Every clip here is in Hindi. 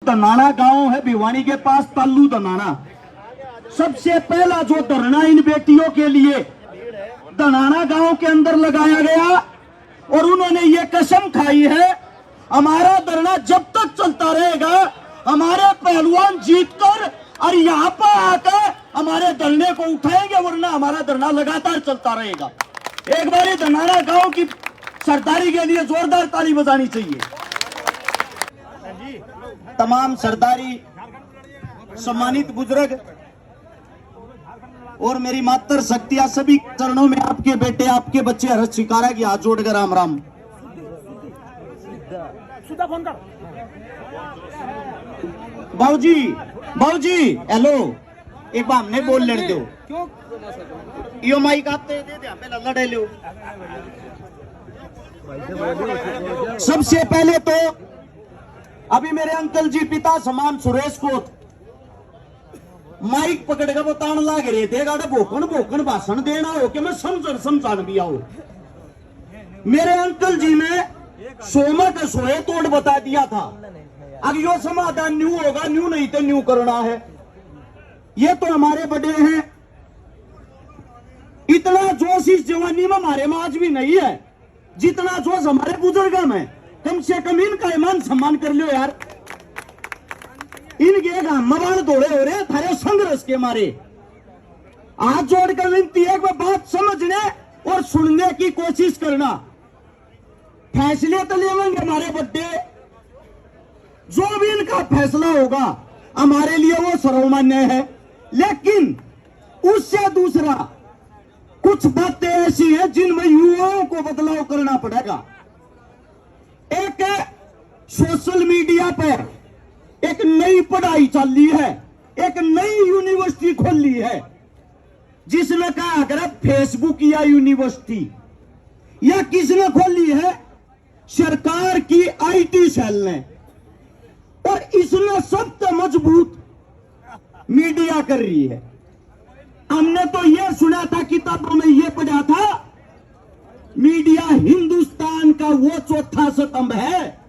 दनाना गांव है भिवानी के पास, तालू दनाना। सबसे पहला जो धरना इन बेटियों के लिए दनाना गांव के अंदर लगाया गया और उन्होंने ये कसम खाई है, हमारा धरना जब तक चलता रहेगा, हमारे पहलवान जीतकर और यहाँ पर आकर हमारे धरने को उठाएंगे, वरना हमारा धरना लगातार चलता रहेगा। एक बार दनाना गांव की सरदारी के लिए जोरदार ताली बजानी चाहिए। तमाम सरदारी, सम्मानित बुजुर्ग और मेरी मातर शक्तियां, सभी चरणों में आपके बेटे, आपके बच्चे हर्ष स्वीकारा की हाथ जोड़कर राम राम। बाबूजी, बाबूजी, हेलो, एक बार हमने बोल लेने दो। यो माइक आप दे दे पहले लड़े लो। सबसे पहले तो अभी मेरे अंकल जी पिता समान सुरेश को माइक पकड़ के बतान लाग रहे थे, गाड़ा भोकन भोकन भाषण देना हो कि मैं समझान भी आओ। मेरे अंकल जी ने सोमा के सोए तोड़ बता दिया था, अब यो समाधान न्यू होगा, न्यू नहीं तो न्यू करना है। ये तो हमारे बड़े हैं, इतना जोश इस जवानी में हमारे में आज भी नहीं है जितना जोश हमारे बुजुर्गों में। कम से कम इनका ईमान सम्मान कर लो यार। इनके मवान दौड़े हो रहे थारे संघर्ष के मारे। हाथ जोड़कर विनती है कि बात समझने और सुनने की कोशिश करना। फैसले तो लेंगे हमारे बड्डे, जो भी इनका फैसला होगा हमारे लिए वो सर्वमान्य है, लेकिन उससे दूसरा कुछ बातें ऐसी हैं जिनमें युवाओं को बदलाव करना पड़ेगा। एक सोशल मीडिया पर एक नई पढ़ाई चल रही है, एक नई यूनिवर्सिटी खोल ली है, जिसने कहा अगर फेसबुक या यूनिवर्सिटी या किसने खोली है, सरकार की आईटी सेल ने, और इसने सबसे मजबूत मीडिया कर रही है। हमने तो यह सुना था, किताबों में यह पढ़ा था, मीडिया हिंदुस्तान का वो चौथा स्तंभ है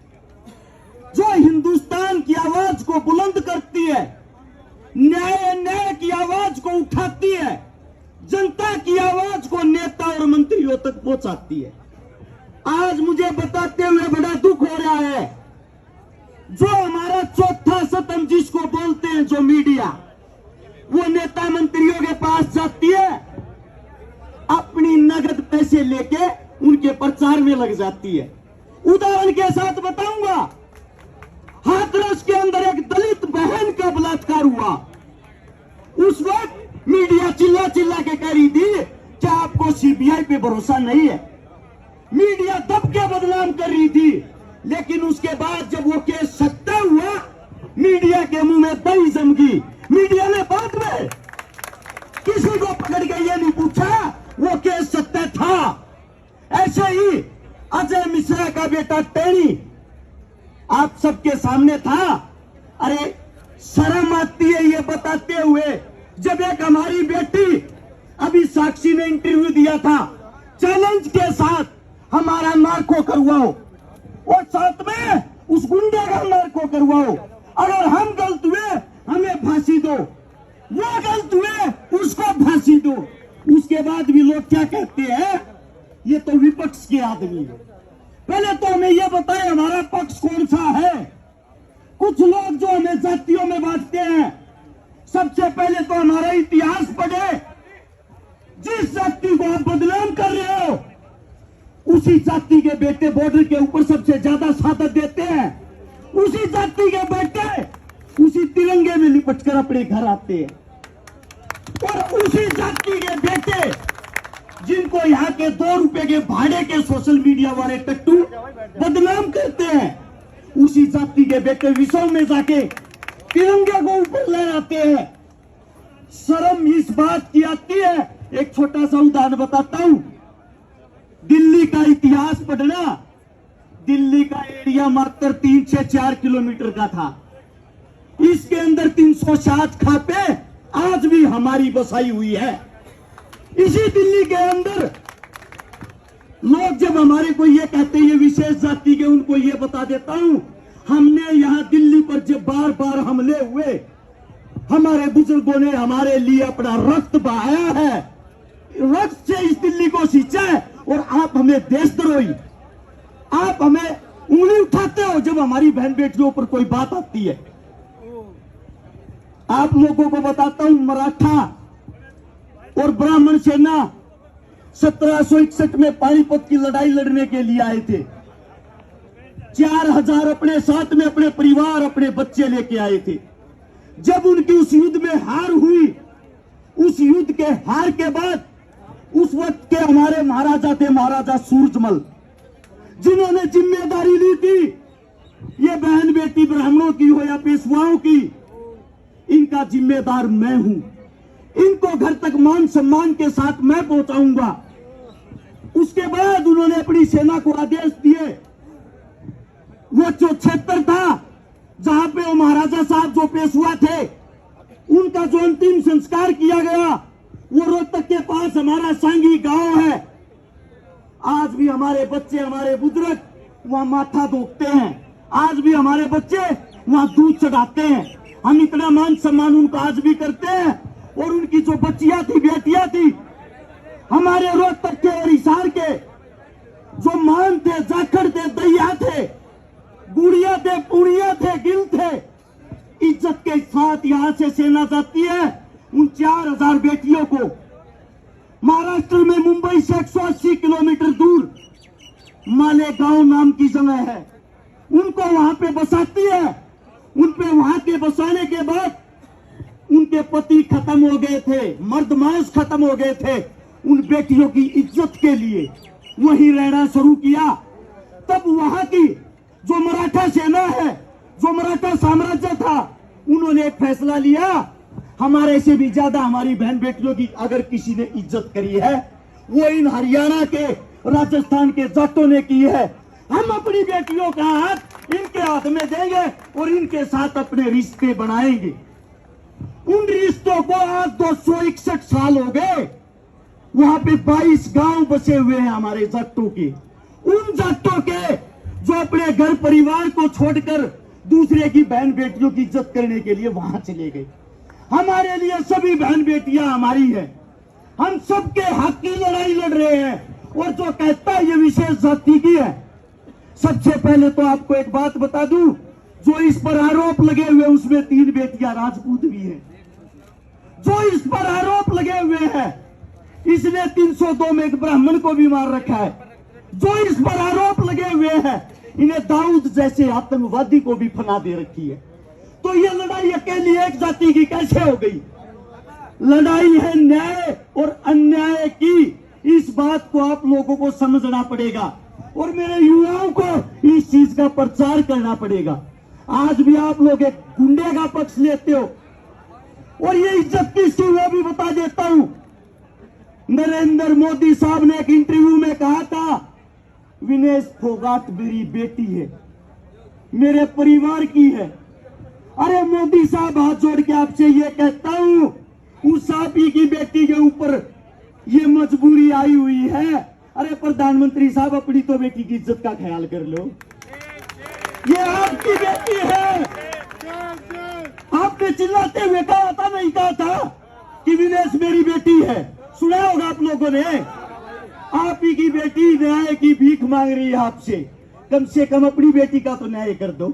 जो हिंदुस्तान की आवाज को बुलंद करती है, न्याय की आवाज को उठाती है, जनता की आवाज को नेता और मंत्रियों तक पहुंचाती है। आज मुझे बताते हुए बड़ा दुख हो रहा है, जो हमारा चौथा स्तंभ जिसको बोलते हैं जो मीडिया, वो नेता मंत्रियों के पास जाती है, अपनी नगद पैसे लेके उनके प्रचार में लग जाती है। उदाहरण के साथ बताऊंगा, हाथरस के अंदर एक दलित बहन का बलात्कार हुआ। उस वक्त मीडिया चिल्ला चिल्ला के कह रही थी कि आपको सीबीआई पे भरोसा नहीं है, मीडिया दब के बदनाम कर रही थी। लेकिन उसके बाद जब वो केस सत्य हुआ, मीडिया के मुंह में दही जम गई। मीडिया ने बाद में किसी को पकड़ के ये नहीं पूछा वो केस सत्य था। ऐसे ही अजय मिश्रा का बेटा टेनी आप सबके सामने था। अरे शर्म आती है ये बताते हुए, जब एक हमारी बेटी अभी साक्षी ने इंटरव्यू दिया था, चैलेंज के साथ हमारा नार्को करवाओ और साथ में उस गुंडे का नार्को करवाओ, अगर हम गलत हुए हमें फांसी दो, वो गलत हुए उसको फांसी दो। उसके बाद भी लोग क्या कहते हैं, ये तो विपक्ष के आदमी है। पहले तो हमें यह बताएं हमारा पक्ष कौन सा है। कुछ लोग जो हमें जातियों में बांटते हैं, सबसे पहले तो हमारा इतिहास पढ़े। जिस जाति को आप बदनाम कर रहे हो, उसी जाति के बेटे बॉर्डर के ऊपर सबसे ज्यादा शहादत देते हैं। उसी जाति के बेटे उसी तिरंगे में लिपटकर अपने घर आते हैं, और उसी जाति के बेटे जिनको यहाँ के 2 रुपए के भाड़े के सोशल मीडिया वाले टट्टू बदनाम करते हैं, उसी जाति के बेटे विश्व में जाके तिरंगे को ऊपर ले आते हैं। शर्म इस बात की आती है। एक छोटा सा उदाहरण बताता हूं, दिल्ली का इतिहास पढ़ना। दिल्ली का एरिया मात्र 3 से 4 किलोमीटर का था। इसके अंदर 360 खापे आज भी हमारी बसाई हुई है। इसी दिल्ली के अंदर लोग जब हमारे को ये कहते हैं ये विशेष जाति के, उनको ये बता देता हूं, हमने यहाँ दिल्ली पर जब बार बार हमले हुए, हमारे बुजुर्गों ने हमारे लिए अपना रक्त बहाया है, रक्त से इस दिल्ली को सींचा है, और आप हमें देशद्रोही, आप हमें उंगली उठाते हो जब हमारी बहन बेटियों पर कोई बात आती है। आप लोगों को बताता हूं, मराठा और ब्राह्मण सेना 1761 में पानीपत की लड़ाई लड़ने के लिए आए थे। 4000 अपने साथ में अपने परिवार, अपने बच्चे लेके आए थे। जब उनकी उस युद्ध में हार हुई, उस युद्ध के हार के बाद उस वक्त के हमारे महाराजा थे, महाराजा सूरजमल, जिन्होंने जिम्मेदारी ली थी, ये बहन बेटी ब्राह्मणों की हो या पेशवाओं की, इनका जिम्मेदार मैं हूं, इनको घर तक मान सम्मान के साथ मैं पहुंचाऊंगा। उसके बाद उन्होंने अपनी सेना को आदेश दिए, वो जो क्षेत्र था जहां पे वो महाराजा साहब जो पेशवा थे, उनका जो अंतिम संस्कार किया गया, वो रोहतक के पास हमारा सांगी गांव है। आज भी हमारे बच्चे, हमारे बुजुर्ग वहां माथा धोते हैं, आज भी हमारे बच्चे वहां दूध चढ़ाते हैं। हम इतना मान सम्मान उनको आज भी करते हैं। और उनकी जो बच्चियां थी, बेटियां थी, हमारे रोहतक के और हिसार के जो मान थे, जाखड़ थे, दैया थे, गुड़िया थे, पुड़िया थे, गिल थे, इज्जत के साथ यहां से सेना जाती है। उन 4000 बेटियों को महाराष्ट्र में मुंबई से 180 किलोमीटर दूर मालेगांव नाम की जगह है, उनको वहां पे बसाती है। उन पे वहां के बसाने के बाद उनके पति खत्म हो गए थे, मर्द मांस खत्म हो गए थे। उन बेटियों की इज्जत के लिए वही रहना शुरू किया। तब वहां की जो मराठा सेना है, जो मराठा साम्राज्य था, उन्होंने एक फैसला लिया, हमारे से भी ज्यादा हमारी बहन बेटियों की अगर किसी ने इज्जत करी है, वो इन हरियाणा के, राजस्थान के जाटों ने की है। हम अपनी बेटियों का हाथ इनके हाथ में देंगे और इनके साथ अपने रिश्ते बनाएंगे। उन रिश्तों को आज 261 साल हो गए। वहां पे 22 गांव बसे हुए हैं हमारे जाटों के। उन जाटों के जो अपने घर परिवार को छोड़कर दूसरे की बहन बेटियों की इज्जत करने के लिए वहां चले गए। हमारे लिए सभी बहन बेटियां हमारी हैं, हम सबके हक की लड़ाई लड़ रहे हैं। और जो कहता है ये विशेष जाति की है, सबसे पहले तो आपको एक बात बता दूं, जो इस पर आरोप लगे हुए उसमें 3 बेटियां राजपूत भी हैं। जो इस पर आरोप लगे हुए हैं, इसने 302 में एक ब्राह्मण को भी मार रखा है। जो इस पर आरोप लगे हुए हैं, इन्हें दाऊद जैसे आतंकवादी को भी फना दे रखी है। तो ये लड़ाई अकेली एक जाति की कैसे हो गई? लड़ाई है न्याय और अन्याय की। इस बात को आप लोगों को समझना पड़ेगा और मेरे युवाओं को इस चीज का प्रचार करना पड़ेगा। आज भी आप लोग एक गुंडे का पक्ष लेते हो और ये इज्जत किसकी, वो भी बता देता हूं। नरेंद्र मोदी साहब ने एक इंटरव्यू में कहा था, विनेश फोगाट मेरी बेटी है, मेरे परिवार की है। अरे मोदी साहब, हाथ जोड़ के आपसे ये कहता हूं, उस आपी की बेटी के ऊपर ये मजबूरी आई हुई है। अरे प्रधानमंत्री साहब, अपनी तो बेटी की इज्जत का ख्याल कर लो। ये आपकी बेटी है। आपने चिल्लाते हुए कहा था, नहीं कहा था कि विनेश मेरी बेटी है? सुना होगा आप लोगों ने। आप ही की बेटी न्याय की भीख मांग रही है आपसे, कम से कम अपनी बेटी का तो न्याय कर दो।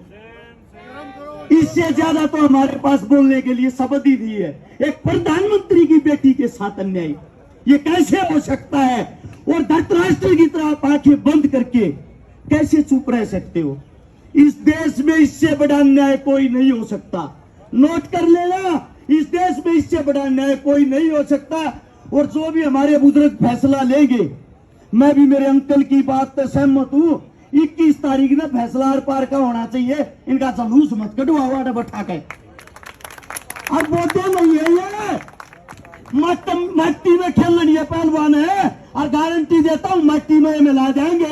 इससे ज्यादा तो हमारे पास बोलने के लिए शब्द ही नहीं है। एक प्रधानमंत्री की बेटी के साथ अन्याय, ये कैसे हो सकता है? और धृतराष्ट्र की तरह आप आंखें बंद करके कैसे चुप रह सकते हो? इस देश में इससे बड़ा अन्याय कोई नहीं हो सकता। नोट कर लेना, इस देश में इससे बड़ा अन्याय कोई नहीं हो सकता। और जो भी हमारे बुजुर्ग फैसला लेंगे, मैं भी मेरे अंकल की बात से सहमत हूं। 21 तारीख में फैसला हर पार का होना चाहिए। इनका जुलूस मत कटवाओ बैठा के। अब वो तो नहीं है, ये मट्टी में खेलनी है, पहलवान है। और गारंटी देता हूं, मट्टी में मिला जाएंगे,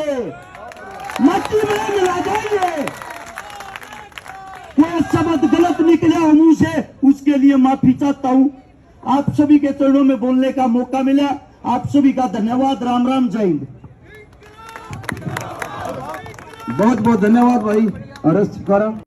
मट्टी में मिला जाएंगे। कोई शब्द गलत निकला हो मुंह से, उसके लिए माफी चाहता हूं। आप सभी के चरणों में बोलने का मौका मिला, आप सभी का धन्यवाद। राम राम, जय हिंद। बहुत बहुत धन्यवाद भाई। अरेस्ट करा।